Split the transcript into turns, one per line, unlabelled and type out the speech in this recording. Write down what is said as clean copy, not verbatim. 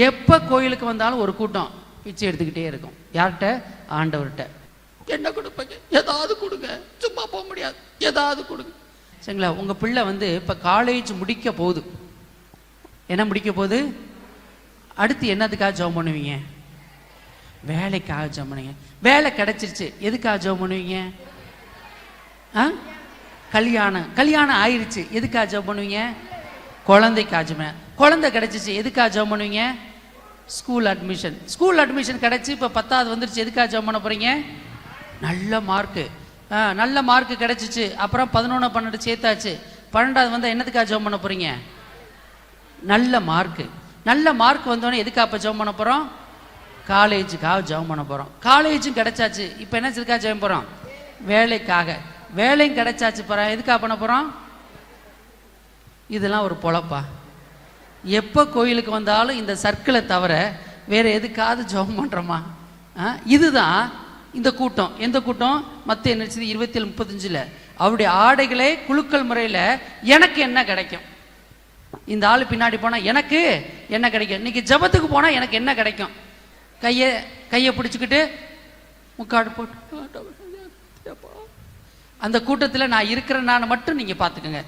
எப்போ கோயிலுக்கு வந்தாலும் ஒரு கூட்டம் பிச்சை எடுத்துக்கிட்டே இருக்கும். யார்கிட்ட? ஆண்டவர்கிட்ட. என்ன கொடுப்பீங்க? ஏதாவது கொடுங்க, சும்மா போக முடியாது, ஏதாவது கொடுங்க. சரிங்களா? உங்கள் பிள்ளை இப்போ காலேஜ் முடிக்க போகுது. என்ன முடிக்க போகுது? அடுத்து என்னதுக்காக ஜெபம் பண்ணுவீங்க? வேலைக்காக ஜெபம் பண்ணுவீங்க. வேலை கிடைச்சிருச்சு, எதுக்காக ஜெபம் பண்ணுவீங்க? கல்யாணம் ஆயிடுச்சு, எதுக்காக ஜெபம் பண்ணுவீங்க? குழந்தைக்காக ஜெபம். குழந்தை கிடைச்சிச்சு, எதுக்காக ஜெபம் பண்ணுவீங்க? ஸ்கூல் அட்மிஷன் கிடைச்சி இப்போ 10வது வந்துருச்சு, எதுக்காக ஜெபம் பண்ண போறீங்க? நல்ல மார்க்கு கிடைச்சிச்சு, அப்புறம் 11 12 சேர்த்தாச்சு, 12வது வந்தால் என்னதுக்காக ஜெபம் பண்ண போறீங்க? நல்ல மார்க் வந்தோடனே எதுக்காக அப்போ ஜெபம் பண்ண போகிறோம்? காலேஜுக்காக ஜெபம் பண்ண போகிறோம். காலேஜும் கிடைச்சாச்சு, இப்போ என்ன எதுக்காக ஜெபம் போகிறோம்? வேலையும் கிடைச்சாச்சு, போகிறோம் எதுக்காக பண்ண போகிறோம்? இதெல்லாம் ஒரு பொழப்பா? எப்போ கோயிலுக்கு வந்தாலும் இந்த சர்க்கிளை தவிர வேறு எதுக்காவது ஜெபம் பண்ணுறோமா? இதுதான் இந்த கூட்டம். எந்த கூட்டம்? மத்தேயு 27:35 அவருடைய ஆடைகளே குலுக்கல் முறையில் எனக்கு என்ன கிடைக்கும்? இந்த ஆள் பின்னாடி போனால் எனக்கு என்ன கிடைக்கும்? இன்னைக்கு ஜெபத்துக்கு போனால் எனக்கு என்ன கிடைக்கும்? கையை பிடிச்சிக்கிட்டு முக்காடு போட்டு அந்த கூட்டத்தில் நான் இருக்கிறேன்னு மட்டும் நீங்கள் பார்த்துக்கோங்க.